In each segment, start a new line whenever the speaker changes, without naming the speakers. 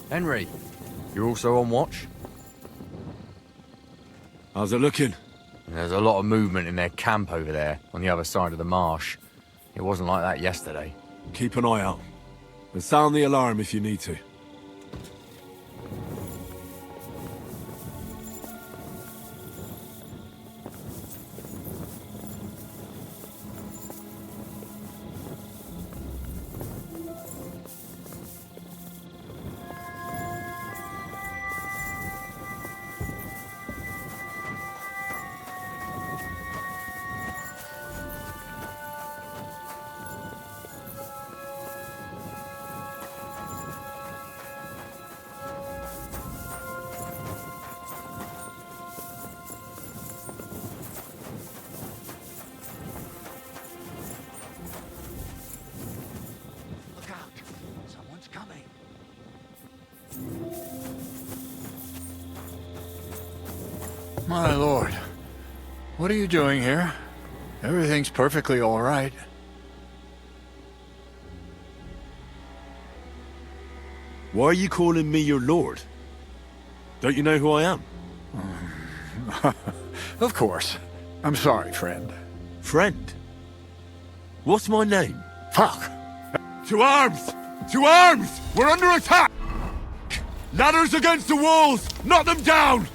Henry, you're also on watch?
How's it looking?
There's a lot of movement in their camp over there, on the other side of the marsh. It wasn't like that yesterday.
Keep an eye out. And sound the alarm if you need to.
My lord, what are you doing here? Everything's perfectly all right.
Why are you calling me your lord? Don't you know who I am?
Of course. I'm sorry, friend.
Friend? What's my name?
Fuck!
To arms! To arms! We're under attack! Ladders against the walls! Knock them down!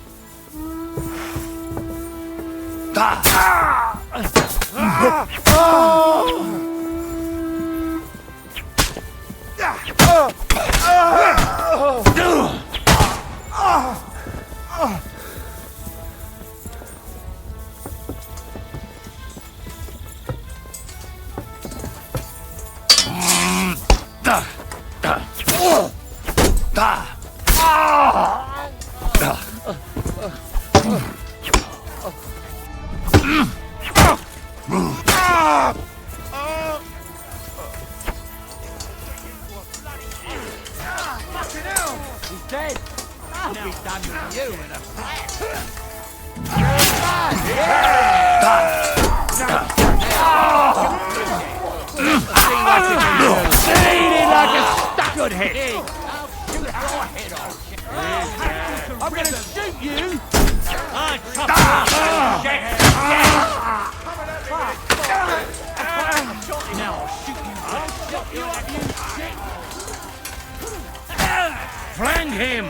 Flank him!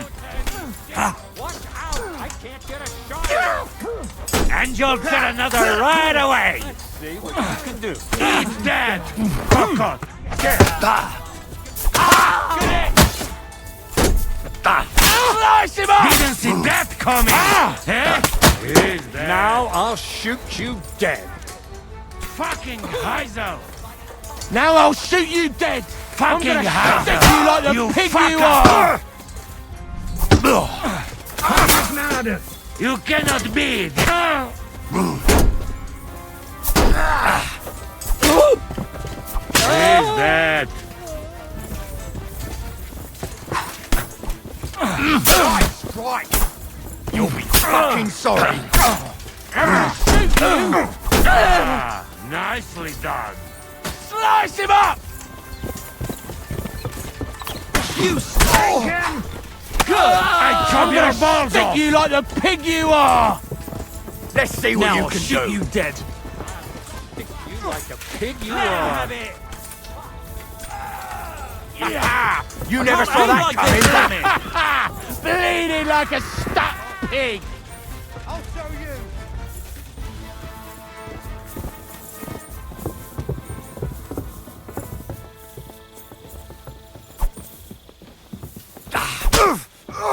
And you'll get another right away!
See what you can do.
He's dead! Fuck on! Slice him up! Didn't see that coming! He's dead.
Now I'll shoot you dead.
Fucking Heizo!
Now I'll shoot you dead.
Fucking Heizo!
You like the pig you are.
You cannot beat! He's dead!
Strike. You'll be fucking sorry.
Nicely done!
Slice him up. You spank him.
I chop your balls
Stick
off!
you like the pig you are. Let's see what
Now
you
I'll
can
shoot
do.
you dead!
Stick you like the pig you
There
are.
have it!
You never saw that coming.
Bleeding like a stuck pig!
I'll show you.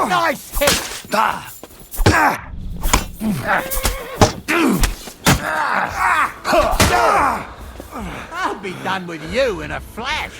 Nice hit. I'll be done with you in a flash.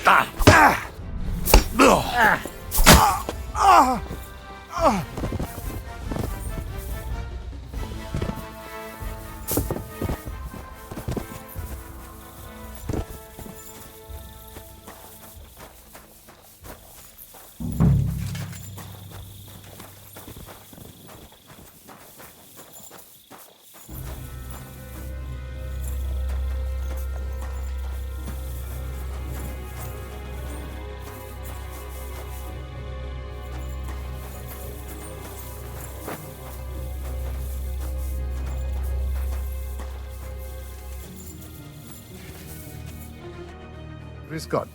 Grüß Gott.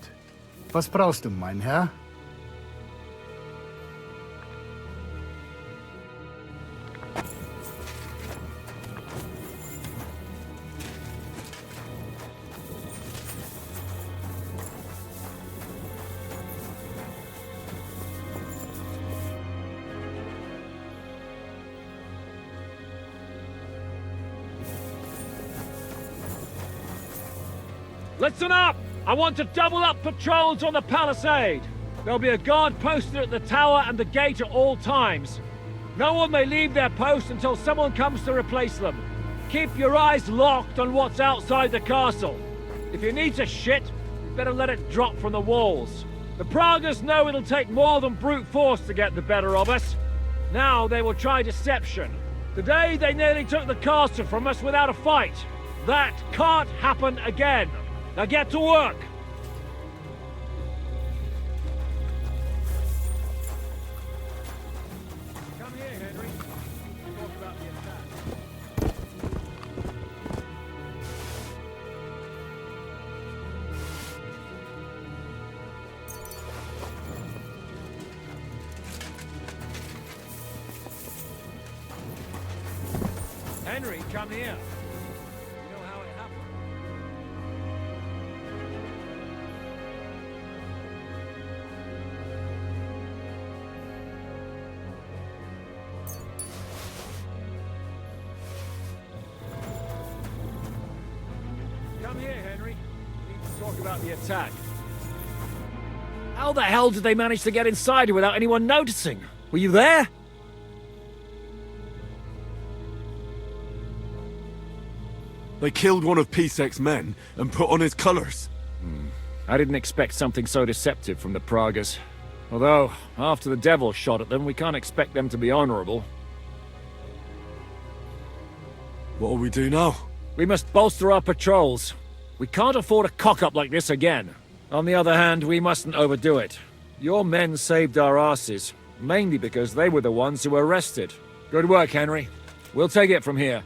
Was brauchst du, mein Herr?
Listen up! I want to double up patrols on the palisade. There'll be a guard posted at the tower and the gate at all times. No one may leave their post until someone comes to replace them. Keep your eyes locked on what's outside the castle. If you need to shit, you better let it drop from the walls. The Pragas know it'll take more than brute force to get the better of us. Now they will try deception. Today they nearly took the castle from us without a fight. That can't happen again. Now get to work! Come here, Henry. Talk about the attack. Henry, come here. You know how it happened? Come here, Henry. We need to talk about the attack. How the hell did they manage to get inside here without anyone noticing? Were you there?
They killed one of Pisek's men and put on his colors.
I didn't expect something so deceptive from the Pragas. Although, after the devil shot at them, we can't expect them to be honorable.
What'll we do now?
We must bolster our patrols. We can't afford a cock-up like this again. On the other hand, we mustn't overdo it. Your men saved our asses, mainly because they were the ones who were arrested. Good work, Henry. We'll take it from here.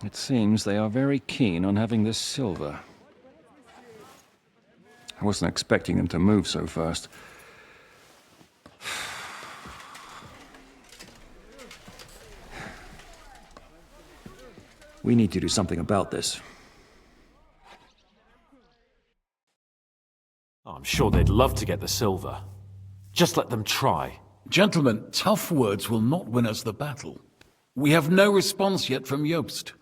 It seems they are very keen on having this silver. I wasn't expecting them to move so fast. We need to do something about this.
I'm sure they'd love to get the silver. Just let them try.
Gentlemen, tough words will not win us the battle. We have no response yet from Jobst.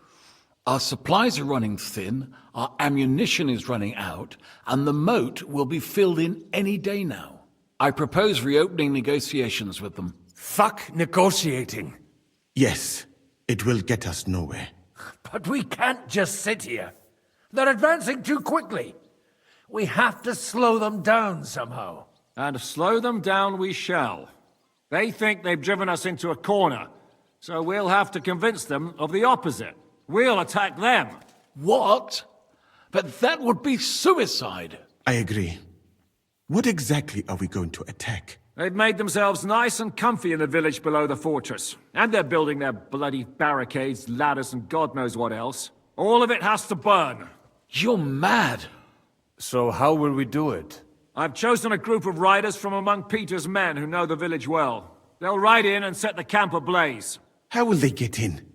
Our supplies are running thin, our ammunition is running out, and the moat will be filled in any day now. I propose reopening negotiations with them.
Fuck negotiating.
Yes, it will get us nowhere.
But we can't just sit here. They're advancing too quickly. We have to slow them down somehow.
And slow them down we shall. They think they've driven us into a corner, so we'll have to convince them of the opposite. We'll attack them.
What? But that would be suicide.
I agree. What exactly are we going to attack?
They've made themselves nice and comfy in the village below the fortress. And they're building their bloody barricades, ladders, and God knows what else. All of it has to burn.
You're mad.
So how will we do it?
I've chosen a group of riders from among Peter's men who know the village well. They'll ride in and set the camp ablaze.
How will they get in?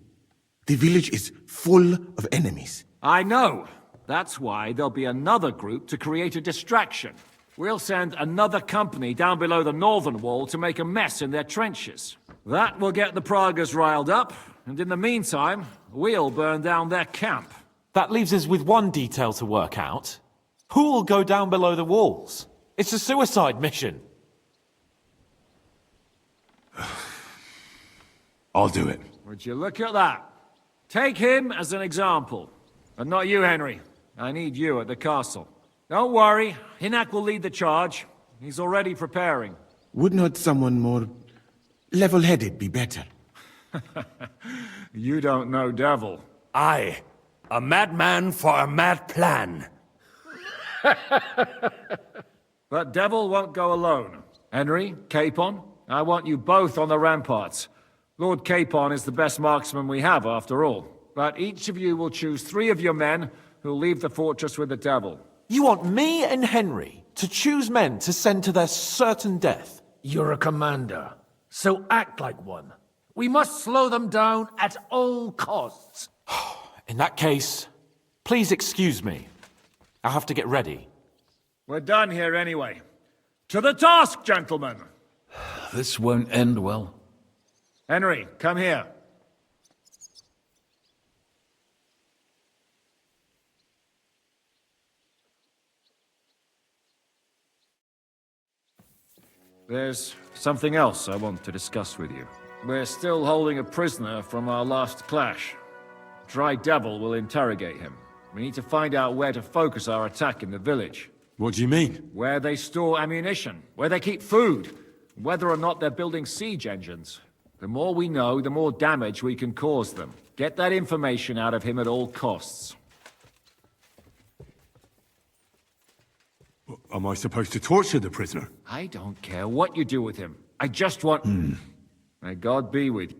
The village is full of enemies.
I know. That's why there'll be another group to create a distraction. We'll send another company down below the northern wall to make a mess in their trenches. That will get the Pragas riled up, and in the meantime, we'll burn down their camp.
That leaves us with one detail to work out. Who will go down below the walls? It's a suicide mission.
I'll do it.
Would you look at that? Take him as an example. But not you, Henry. I need you at the castle. Don't worry, Hinak will lead the charge. He's already preparing.
Would not someone more level-headed be better?
You don't know Devil.
Aye. A madman for a mad plan.
But Devil won't go alone. Henry, Capon, I want you both on the ramparts. Lord Capon is the best marksman we have, after all. But each of you will choose 3 of your men who'll leave the fortress with the Devil.
You want me and Henry to choose men to send to their certain death?
You're a commander, so act like one. We must slow them down at all costs.
In that case, please excuse me. I'll have to get ready.
We're done here anyway. To the task, gentlemen!
This won't end well.
Henry, come here. There's something else I want to discuss with you. We're still holding a prisoner from our last clash. Dry Devil will interrogate him. We need to find out where to focus our attack in the village.
What do you mean?
Where they store ammunition, where they keep food, whether or not they're building siege engines. The more we know, the more damage we can cause them. Get that information out of him at all costs.
Am I supposed to torture the prisoner?
I don't care what you do with him. I just want... May God be with you.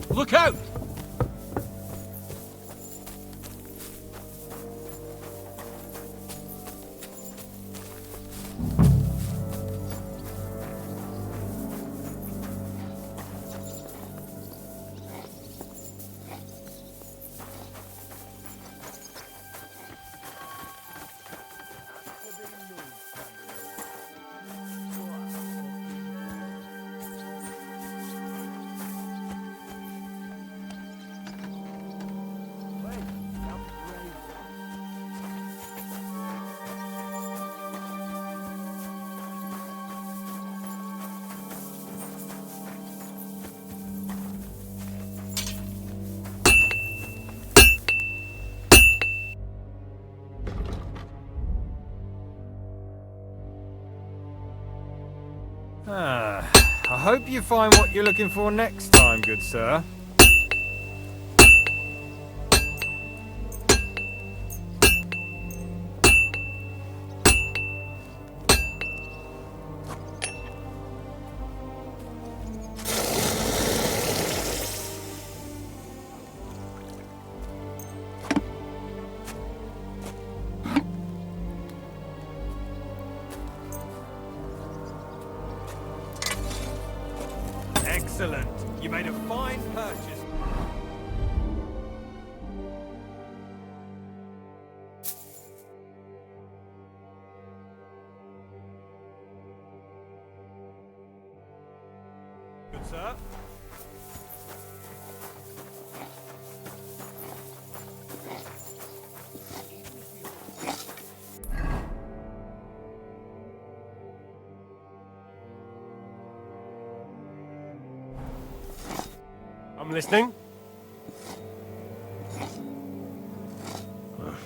Look out!
I hope you find what you're looking for next time, good sir. Excellent. You made a fine purchase. Good, sir. I'm listening.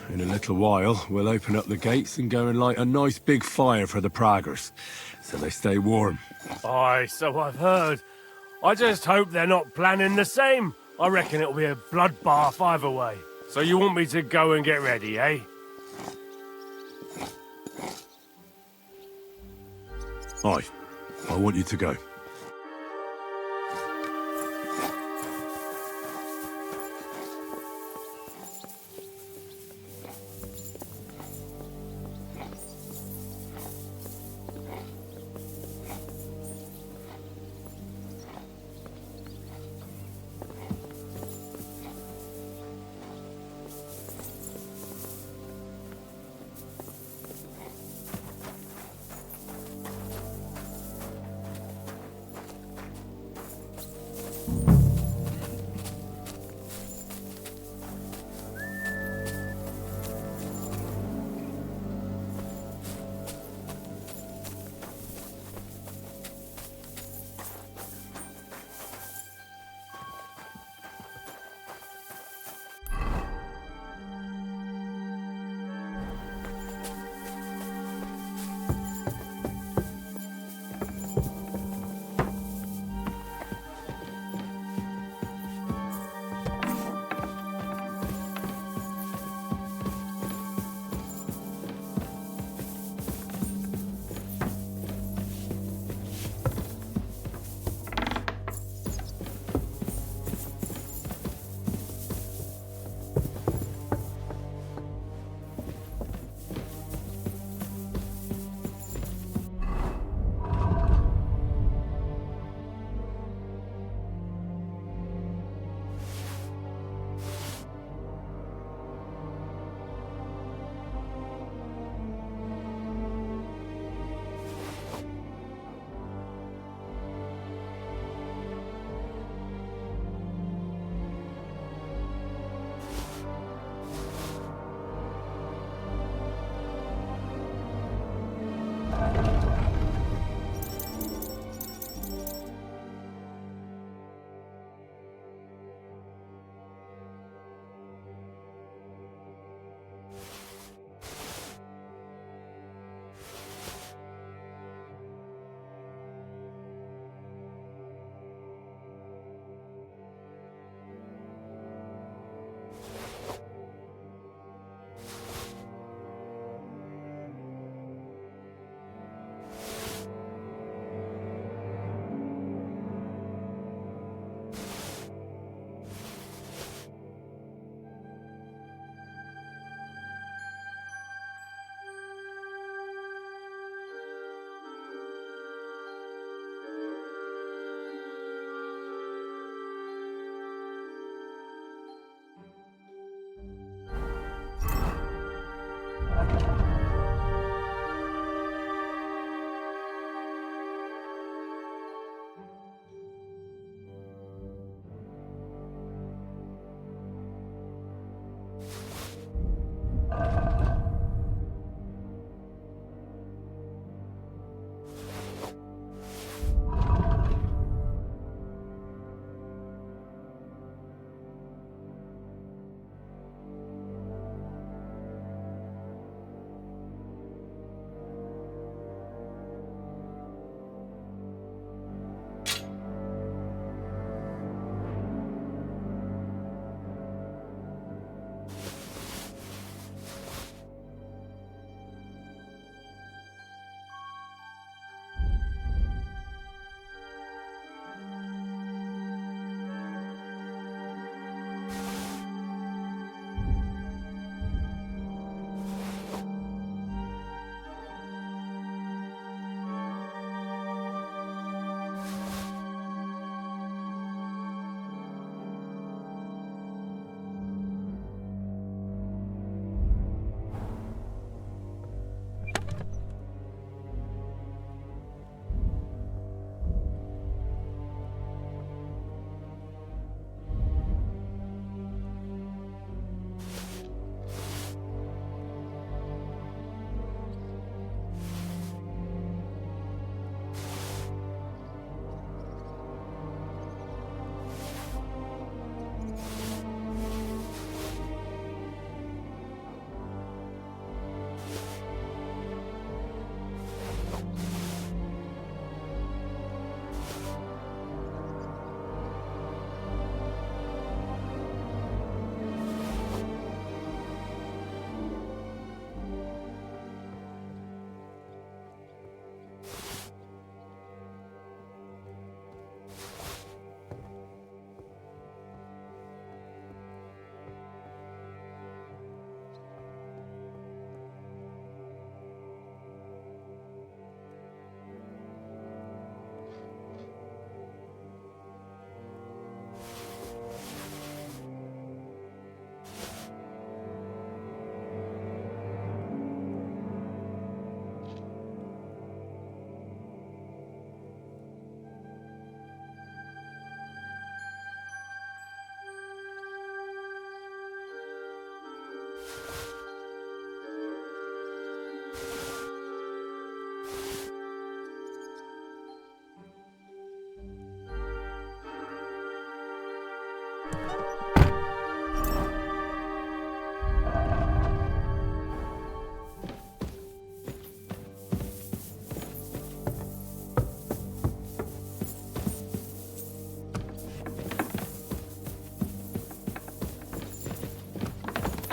In a little while, we'll open up the gates and go and light a nice big fire for the Praggers, so they stay warm.
Aye, so I've heard. I just hope they're not planning the same. I reckon it'll be a bloodbath either way. So you want me to go and get ready, eh?
Aye, I want you to go.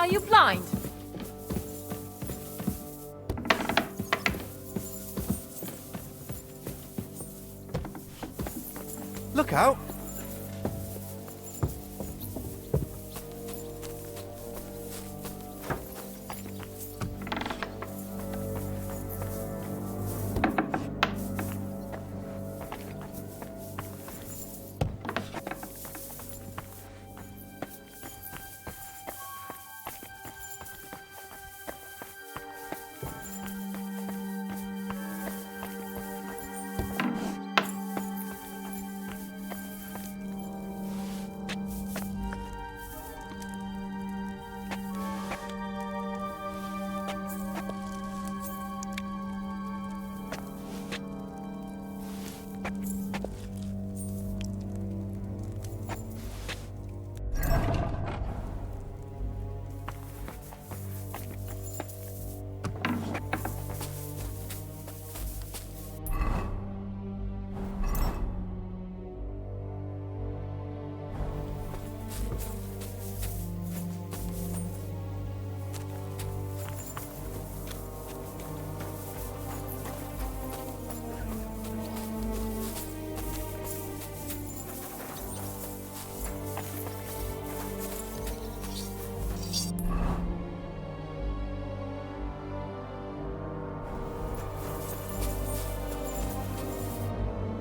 Are you blind?
Look out!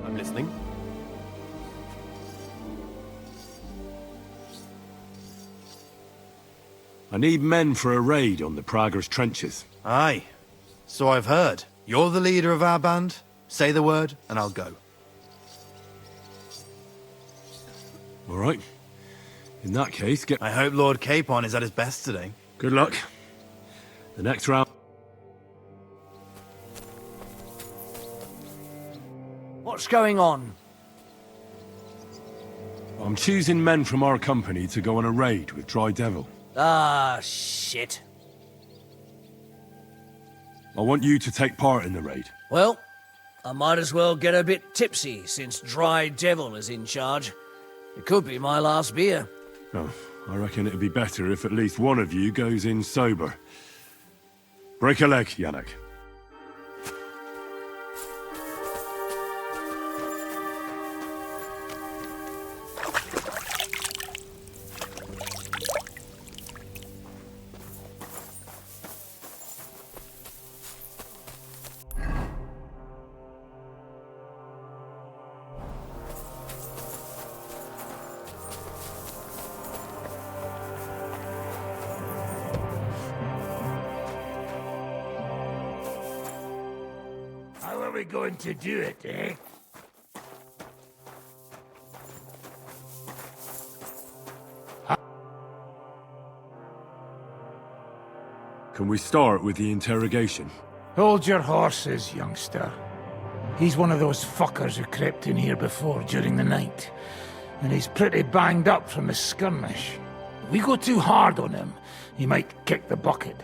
I'm listening.
I need men for a raid on the Prager's trenches.
Aye. So I've heard. You're the leader of our band. Say the word, and I'll go.
All right. In that case,
I hope Lord Capon is at his best today.
Good luck. The next round...
What's going on?
I'm choosing men from our company to go on a raid with Dry Devil.
Ah, shit.
I want you to take part in the raid.
Well, I might as well get a bit tipsy since Dry Devil is in charge. It could be my last beer.
Oh, I reckon it'd be better if at least one of you goes in sober. Break a leg, Yannick.
How are we going to do it, eh?
Can we start with the interrogation?
Hold your horses, youngster. He's one of those fuckers who crept in here before during the night. And he's pretty banged up from the skirmish. If we go too hard on him, he might kick the bucket.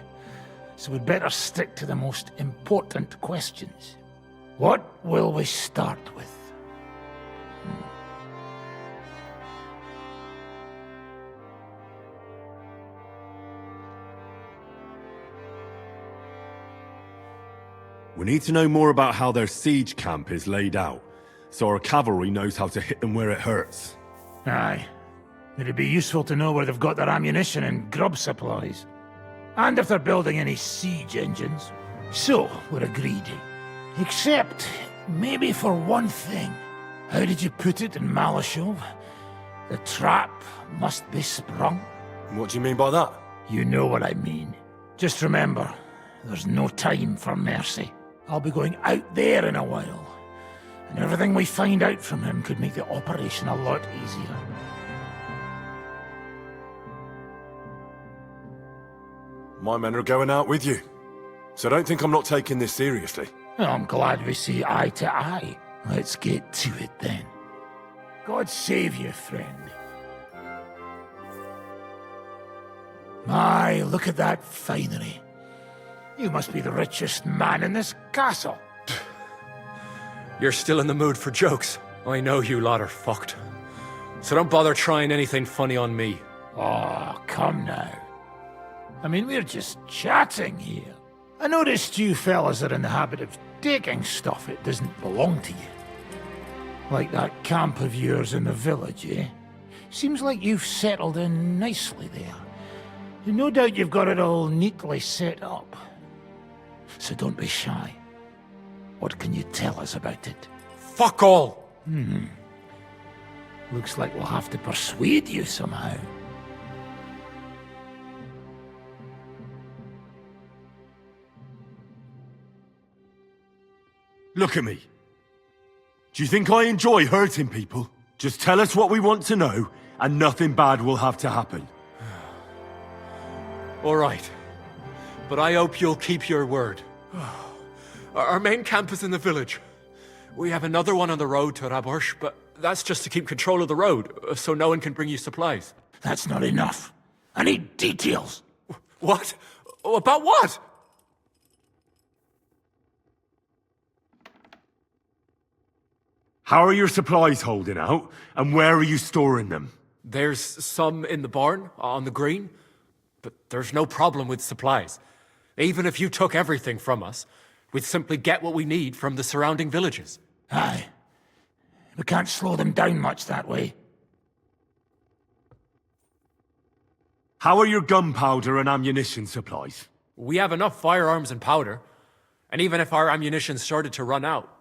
So we'd better stick to the most important questions. What will we start with?
We need to know more about how their siege camp is laid out, so our cavalry knows how to hit them where it hurts.
Aye. It'd be useful to know where they've got their ammunition and grub supplies. And if they're building any siege engines. So, we're agreed. Except, maybe for one thing. How did you put it in Malashov? The trap must be sprung.
What do you mean by that?
You know what I mean. Just remember, there's no time for mercy. I'll be going out there in a while. And everything we find out from him could make the operation a lot easier.
My men are going out with you, so don't think I'm not taking this seriously.
Well, I'm glad we see eye to eye. Let's get to it then. God save you, friend. My, look at that finery. You must be the richest man in this castle.
You're still in the mood for jokes. I know you lot are fucked. So don't bother trying anything funny on me.
Oh, come now. I mean, we're just chatting here. I noticed you fellas are in the habit of taking stuff that doesn't belong to you. Like that camp of yours in the village, eh? Seems like you've settled in nicely there. No doubt you've got it all neatly set up. So don't be shy. What can you tell us about it?
Fuck all!
Looks like we'll have to persuade you somehow.
Look at me. Do you think I enjoy hurting people? Just tell us what we want to know, and nothing bad will have to happen.
All right. But I hope you'll keep your word. Our main camp is in the village. We have another one on the road to Raborsh, but that's just to keep control of the road, so no one can bring you supplies.
That's not enough. I need details.
What? About what?
How are your supplies holding out, and where are you storing them?
There's some in the barn, on the green, but there's no problem with supplies. Even if you took everything from us, we'd simply get what we need from the surrounding villages.
Aye. We can't slow them down much that way.
How are your gunpowder and ammunition supplies?
We have enough firearms and powder, and even if our ammunition started to run out,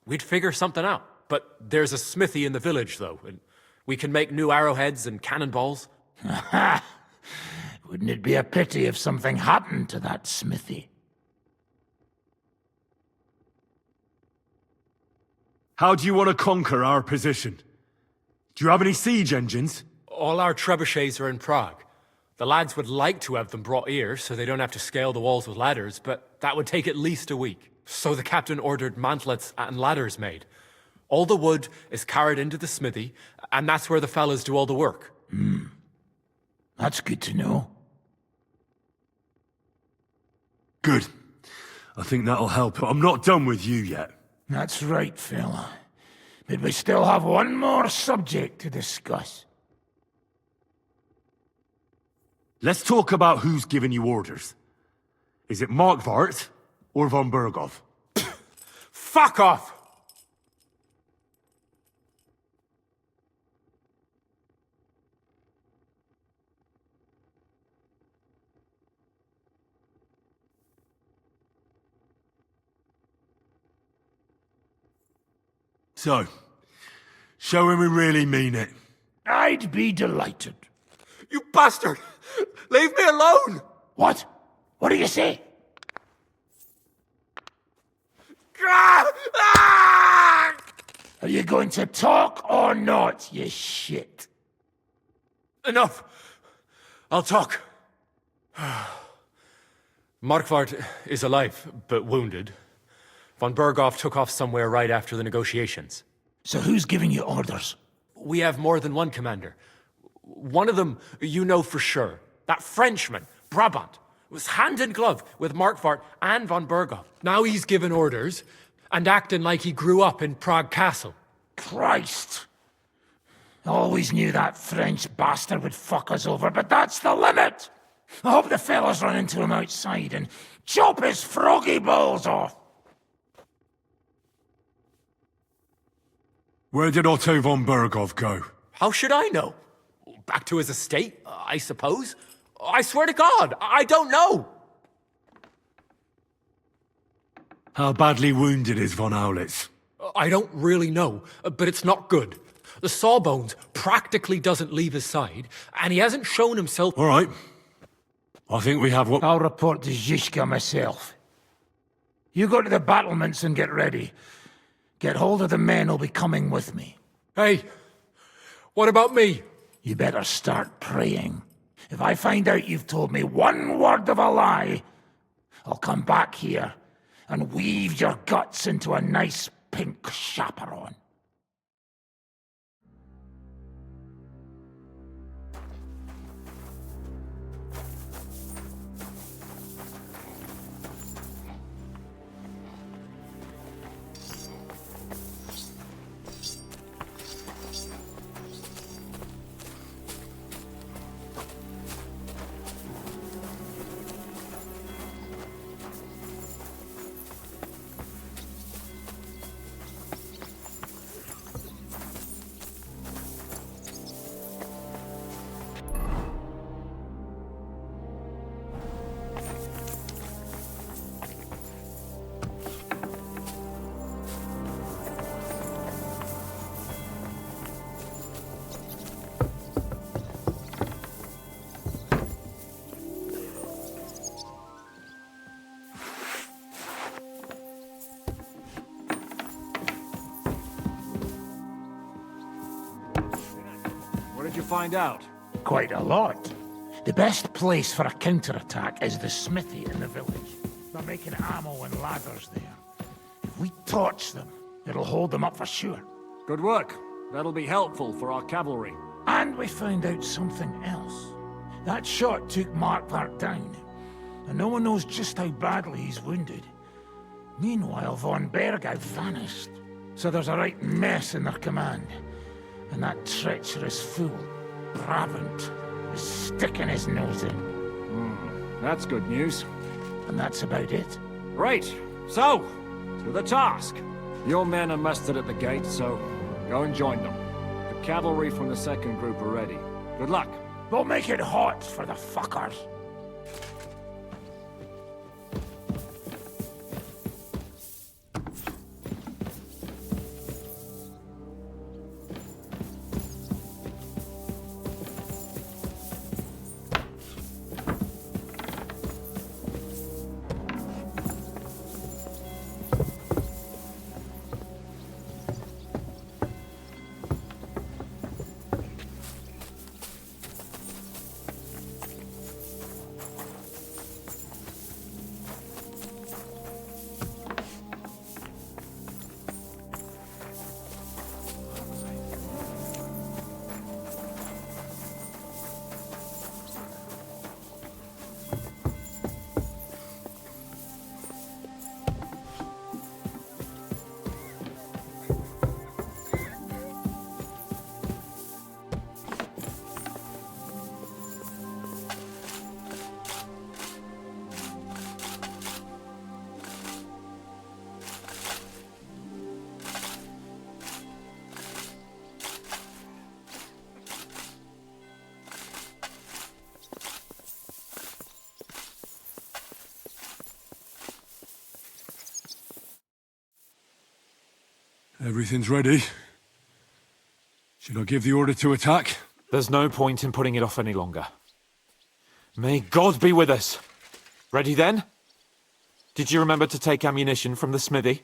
we'd figure something out. But there's a smithy in the village, though, and we can make new arrowheads and cannonballs.
Ha! Wouldn't it be a pity if something happened to that smithy?
How do you want to conquer our position? Do you have any siege engines?
All our trebuchets are in Prague. The lads would like to have them brought here, so they don't have to scale the walls with ladders, but that would take at least a week. So the captain ordered mantlets and ladders made. All the wood is carried into the smithy, and that's where the fellas do all the work.
That's good to know.
Good. I think that'll help. I'm not done with you yet.
That's right, fella. But we still have one more subject to discuss.
Let's talk about who's giving you orders. Is it Markvart or von Berghoff?
Fuck off!
So, show him we really mean it.
I'd be delighted.
You bastard! Leave me alone!
What? What do you say? Are you going to talk or not, you shit?
Enough! I'll talk. Markvart is alive, but wounded. Von Berghoff took off somewhere right after the negotiations.
So who's giving you orders?
We have more than one commander. One of them you know for sure. That Frenchman, Brabant, was hand in glove with Markvart and von Berghoff. Now he's given orders and acting like he grew up in Prague Castle.
Christ! Always knew that French bastard would fuck us over, but that's the limit! I hope the fellas run into him outside and chop his froggy balls off!
Where did Otto von Berghoff go?
How should I know? Back to his estate, I suppose? I swear to God, I don't know!
How badly wounded is von Aulitz?
I don't really know, but it's not good. The sawbones practically doesn't leave his side, and he hasn't shown himself—
All right. I think we have what—
I'll report to Zhishka myself. You go to the battlements and get ready. Get hold of the men who'll be coming with me.
Hey, what about me?
You better start praying. If I find out you've told me one word of a lie, I'll come back here and weave your guts into a nice pink chaperon.
you find out?
Quite a lot. The best place for a counterattack is the smithy in the village. They're making ammo and ladders there. If we torch them, it'll hold them up for sure.
Good work. That'll be helpful for our cavalry.
And we found out something else. That shot took Markvart down, and no one knows just how badly he's wounded. Meanwhile, von Bergau vanished. So there's a right mess in their command. And that treacherous fool, Brabant, is sticking his nose in.
That's good news.
And that's about it.
Right. So, to the task. Your men are mustered at the gate, so go and join them. The cavalry from the second group are ready. Good luck.
We'll make it hot for the fuckers.
Everything's ready. Should I give the order to attack?
There's no point in putting it off any longer. May God be with us. Ready then? Did you remember to take ammunition from the smithy?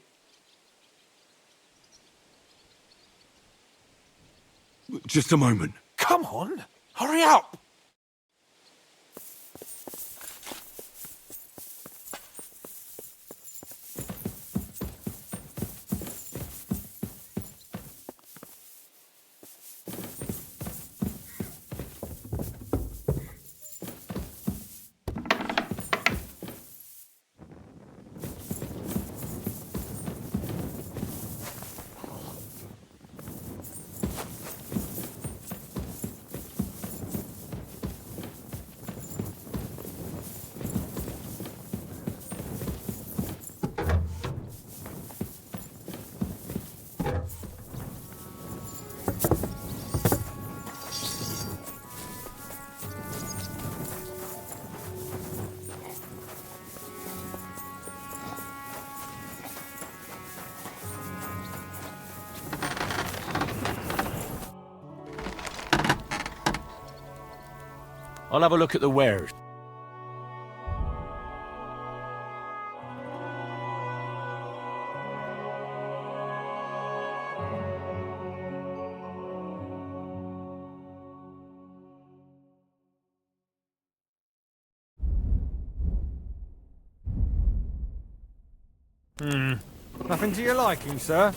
Just a moment.
Come on, hurry up!
I'll have a look at the wares.
Nothing to your liking, sir?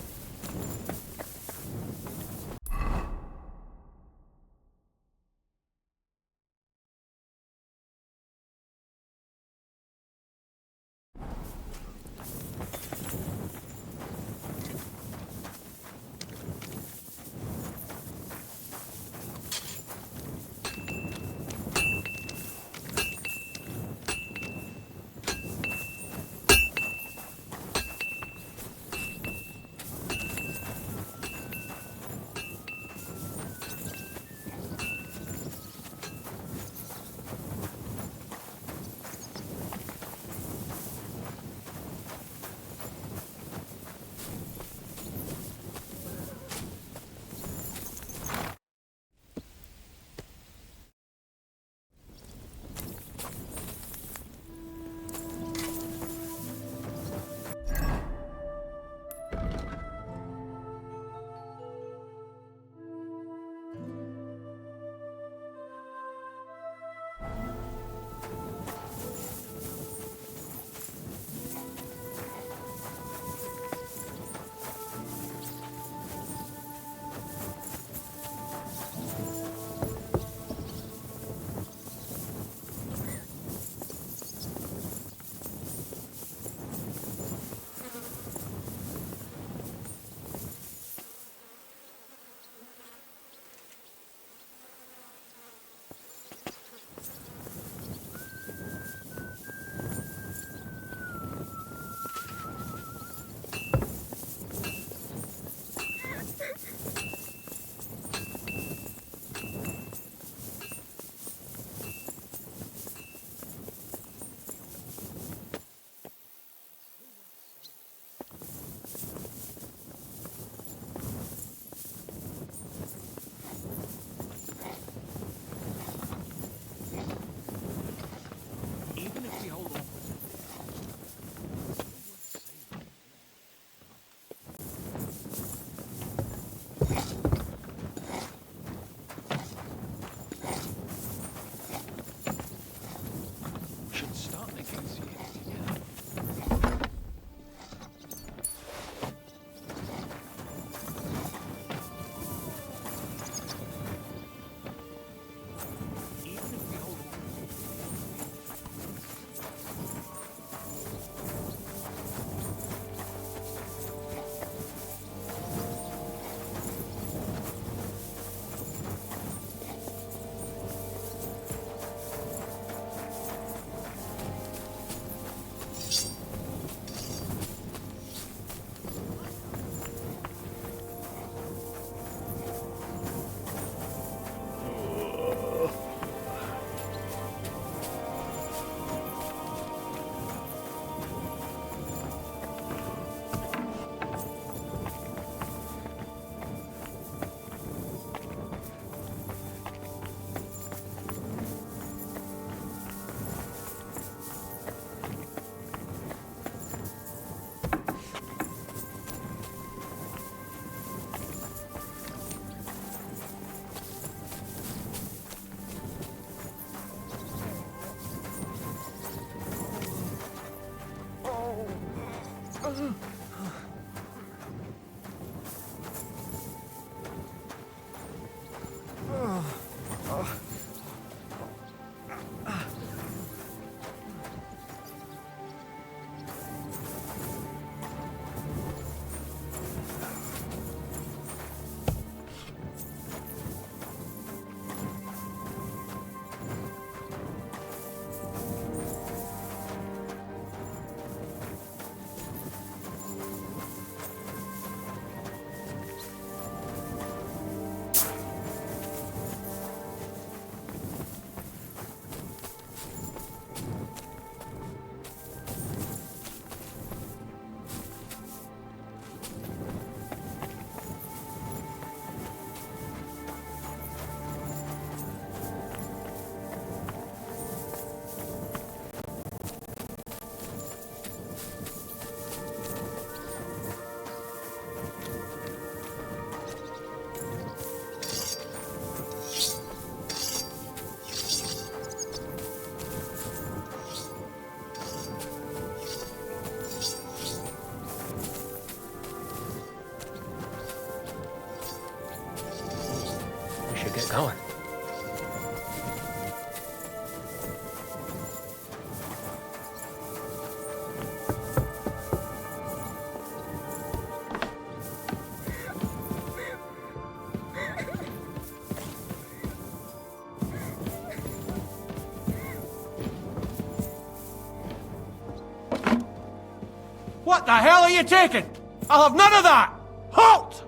What the hell are you taking? I'll have none of that! Halt!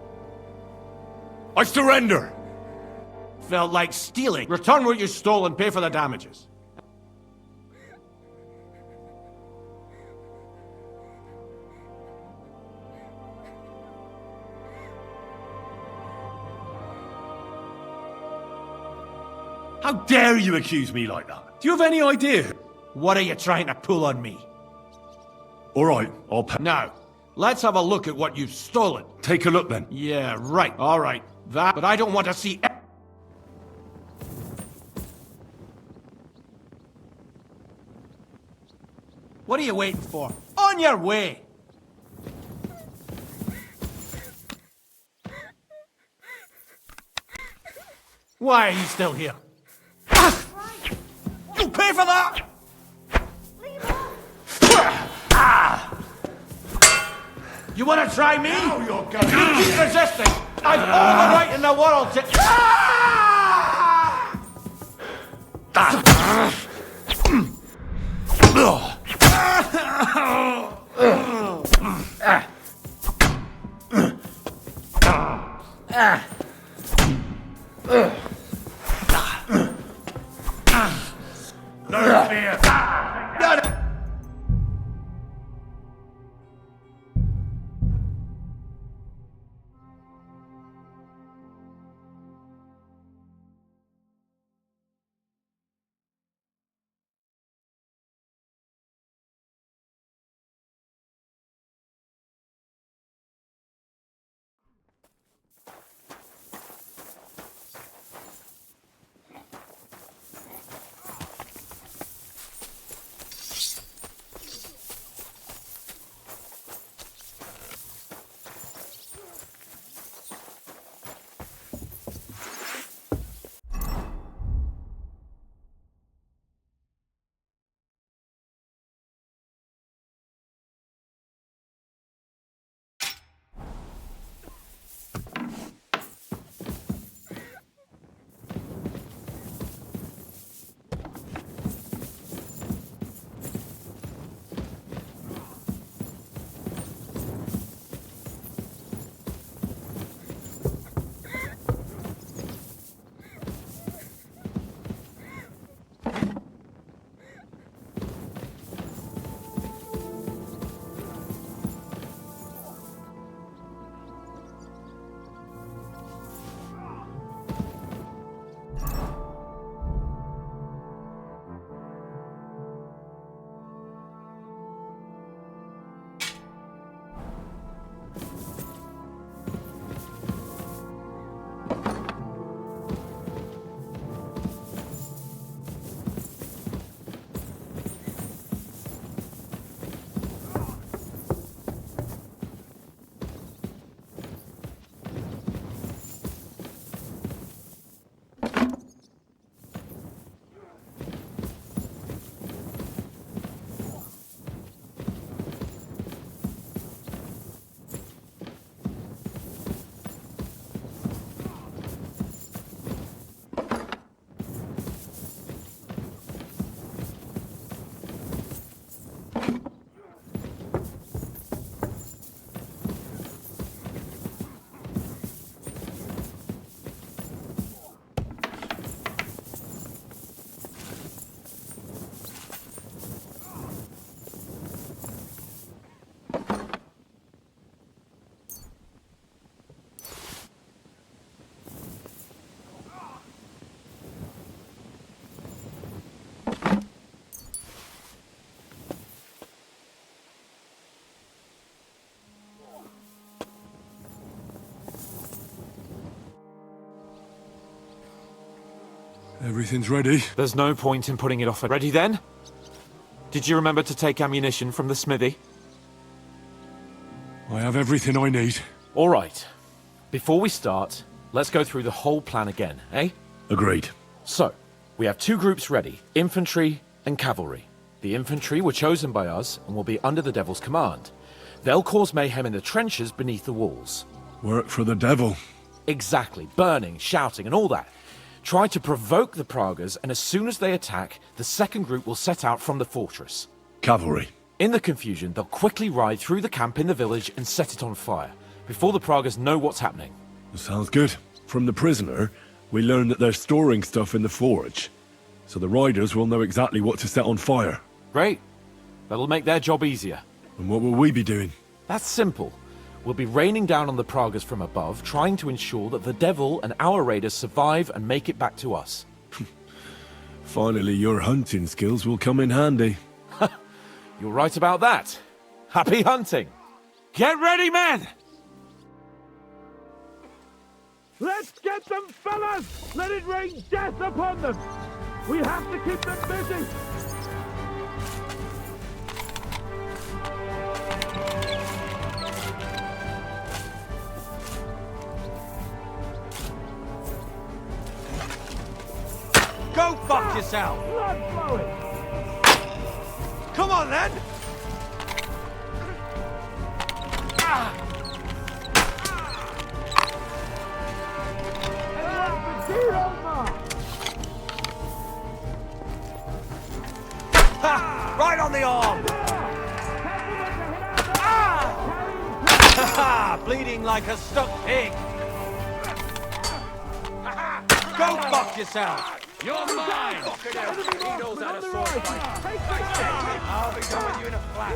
I surrender!
Felt like stealing. Return what you stole and pay for the damages.
How dare you accuse me like that? Do you have any idea?
What are you trying to pull on me?
All right, I'll pay.
Now, let's have a look at what you've stolen.
Take a look then.
Yeah, right. All right. That, but I don't want to see... What are you waiting for? On your way! Why are you still here? You'll pay for that! You want to try me?
Now you're gonna...
You keep resisting! I've all the right in the world to...
No fear. Everything's ready.
There's no point in putting it off. Ready then? Did you remember to take ammunition from the smithy?
I have everything I need.
All right. Before we start, let's go through the whole plan again, eh?
Agreed.
So, we have two groups ready, infantry and cavalry. The infantry were chosen by us and will be under the Devil's command. They'll cause mayhem in the trenches beneath the walls.
Work for the devil.
Exactly. Burning, shouting, and all that. Try to provoke the Pragas, and as soon as they attack, the second group will set out from the fortress.
Cavalry.
In the confusion, they'll quickly ride through the camp in the village and set it on fire, before the Pragas know what's happening.
Sounds good. From the prisoner, we learned that they're storing stuff in the forge, so the riders will know exactly what to set on fire.
Great. That'll make their job easier.
And what will we be doing?
That's simple. We'll be raining down on the Pragas from above, trying to ensure that the Devil and our raiders survive and make it back to us.
Finally, your hunting skills will come in handy.
You're right about that. Happy hunting!
Get ready, men!
Let's get them, fellas! Let it rain death upon them! We have to keep them busy!
Go fuck yourself!
Blood flowing!
Come on, then! Ha! Right on the arm! Ah! Bleeding like a stuck pig! Go fuck yourself!
You're mine!
He knows how to sword fight. I'll be done with you in a flash.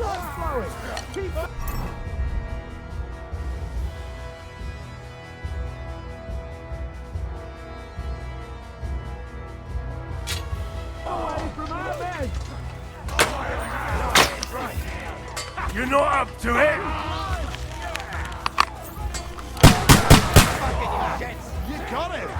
Away from our men!
You're not up to it!
You got it!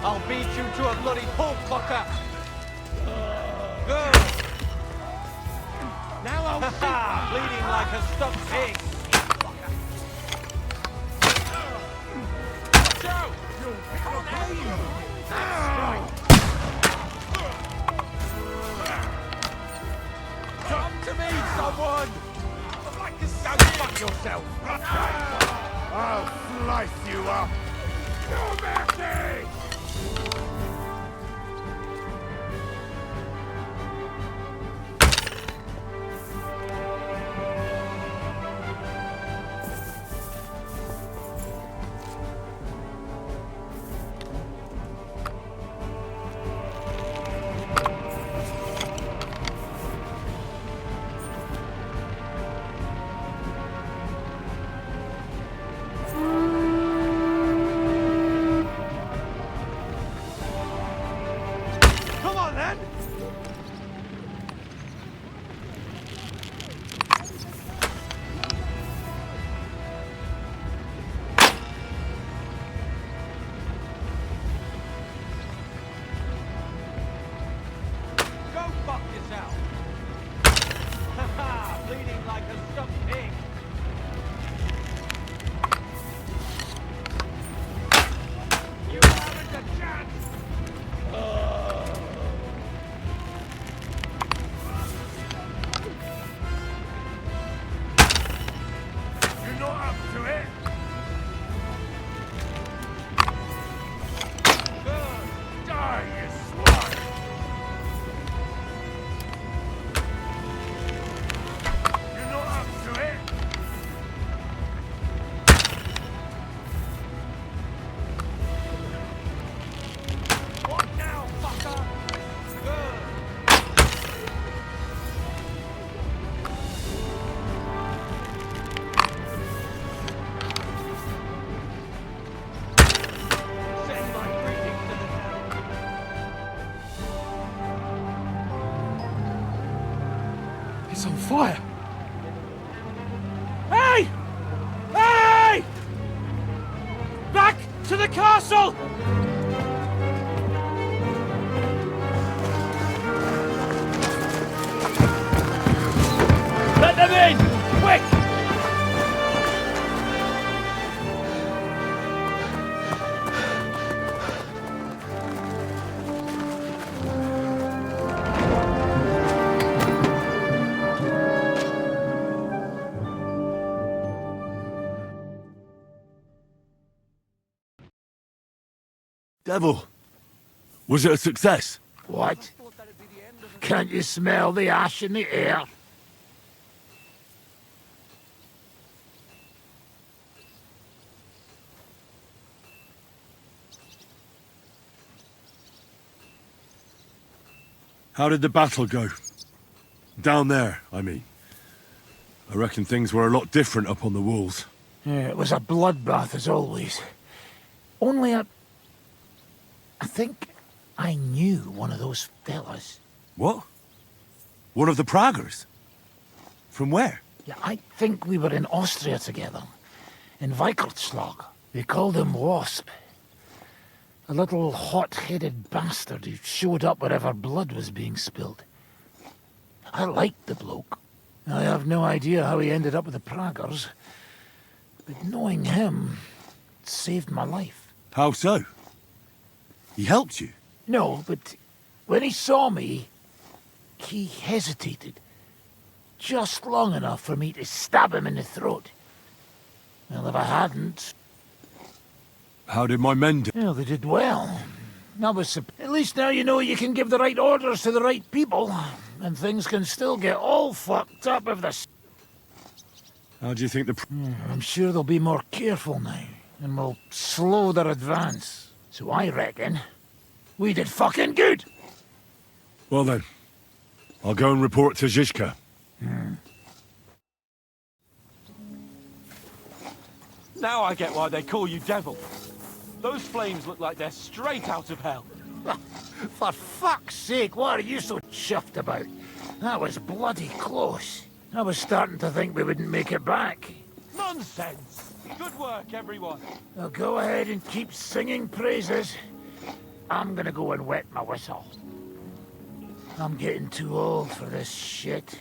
I'll beat you to a bloody pulp fucker! Good! Now I'll bleeding like a stuck pig! Come to me, someone! I'd like to go fuck yourself!
I'll slice you up! No mercy!
Come on, then! Go fuck yourself! Ha bleeding like a stuck pig! You haven't a chance!
You're not up to it!
Good!
Die, you swine! You're not up to it!
What now, fucker? Good! Send my greetings to the town.
It's on fire! Hey! Hey! Back to the castle! Let them in! Quick!
Devil, was it a success?
What? Can't you smell the ash in the air?
How did the battle go? Down there, I mean. I reckon things were a lot different up on the walls.
Yeah, it was a bloodbath as always. Only I think I knew one of those fellas.
What? One of the Praggers? From where?
Yeah, I think we were in Austria together. In Weikertslag. They called him Wasp. A little hot-headed bastard who showed up wherever blood was being spilled. I liked the bloke. I have no idea how he ended up with the Praggers. But knowing him saved my life.
How so? He helped you?
No, but when he saw me, he hesitated. Just long enough for me to stab him in the throat. Well, if I hadn't...
How did my men do?
Well, they did well. At least now you know you can give the right orders to the right people. And things can still get all fucked up if the...
How do you think the...
I'm sure they'll be more careful now. And will slow their advance. So I reckon we did fucking good.
Well then, I'll go and report to Zizka.
Now I get why they call you Devil. Those flames look like they're straight out of hell.
For fuck's sake, what are you so chuffed about? That was bloody close. I was starting to think we wouldn't make it back.
Nonsense! Good work, everyone.
Now go ahead and keep singing praises. I'm gonna go and wet my whistle. I'm getting too old for this shit.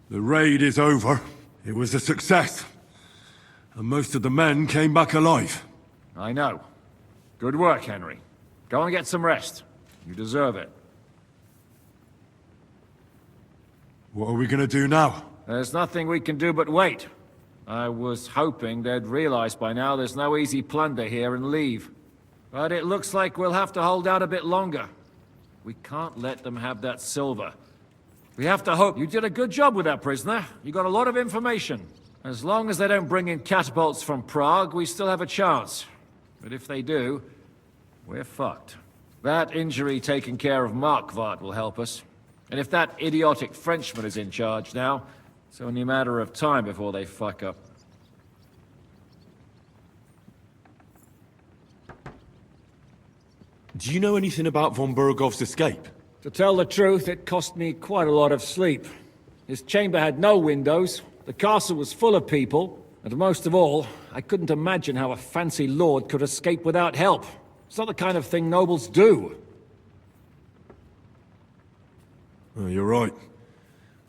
The raid is over. It was a success. And most of the men came back alive.
I know. Good work, Henry. Go and get some rest. You deserve it.
What are we gonna do now?
There's nothing we can do but wait. I was hoping they'd realize by now there's no easy plunder here and leave. But it looks like we'll have to hold out a bit longer. We can't let them have that silver. We have to hope. You did a good job with that prisoner. You got a lot of information. As long as they don't bring in catapults from Prague, we still have a chance. But if they do, we're fucked. That injury taken care of Markvart will help us. And if that idiotic Frenchman is in charge now, it's only a matter of time before they fuck up.
Do you know anything about von Bergov's escape?
To tell the truth, it cost me quite a lot of sleep. His chamber had no windows, the castle was full of people, and most of all, I couldn't imagine how a fancy lord could escape without help. It's not the kind of thing nobles do.
Oh, you're right.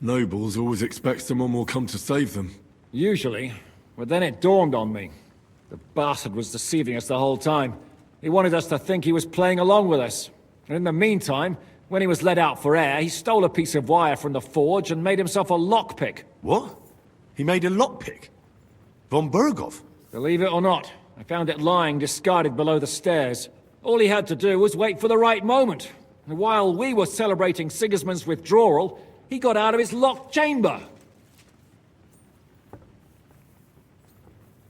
Nobles always expect someone will come to save them.
Usually, but then it dawned on me. The bastard was deceiving us the whole time. He wanted us to think he was playing along with us. And in the meantime, when he was let out for air, he stole a piece of wire from the forge and made himself a lockpick.
What? He made a lockpick? Von Bergov?
Believe it or not, I found it lying discarded below the stairs. All he had to do was wait for the right moment. And while we were celebrating Sigismund's withdrawal, he got out of his locked chamber.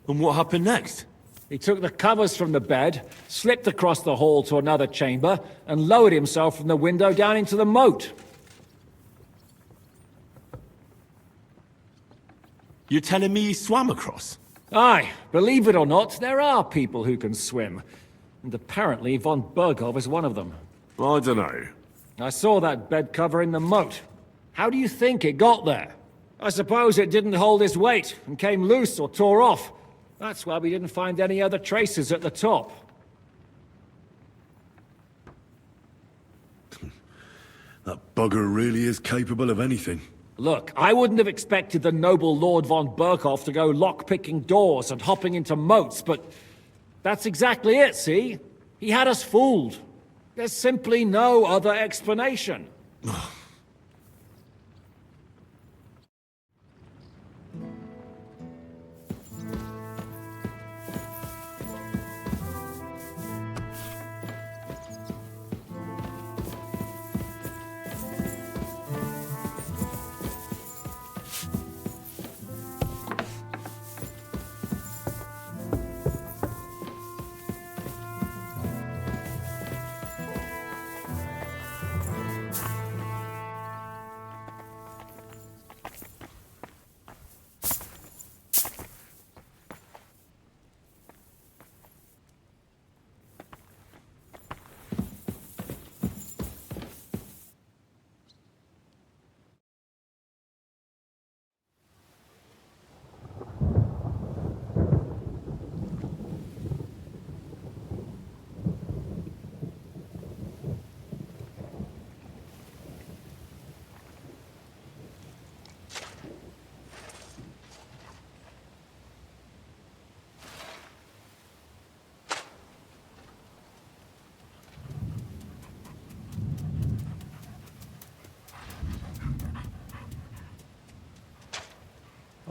And what happened next?
He took the covers from the bed, slipped across the hall to another chamber, and lowered himself from the window down into the moat.
You're telling me he swam across?
Aye, believe it or not, there are people who can swim. And apparently von Berghoff is one of them.
I don't know.
I saw that bed cover in the moat. How do you think it got there? I suppose it didn't hold its weight and came loose or tore off. That's why we didn't find any other traces at the top.
That bugger really is capable of anything.
Look, I wouldn't have expected the noble Lord von Berghoff to go lock-picking doors and hopping into moats, but that's exactly it, see? He had us fooled. There's simply no other explanation.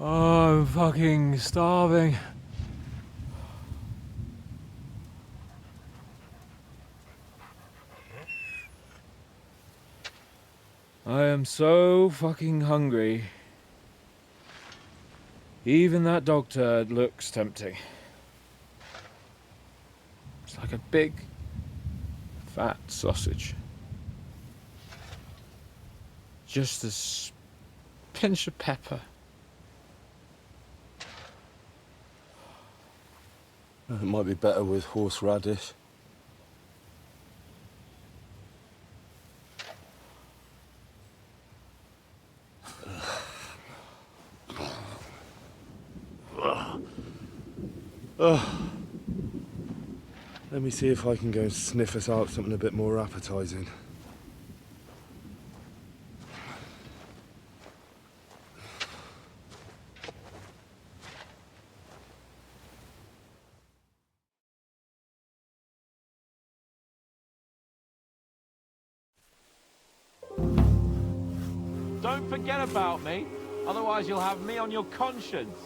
Oh, I'm fucking starving. I am so fucking hungry. Even that dog turd looks tempting. It's like a big, fat sausage. Just a pinch of pepper.
It might be better with horseradish. Let me see if I can go and sniff us out something a bit more appetizing.
Don't forget about me, otherwise you'll have me on your conscience.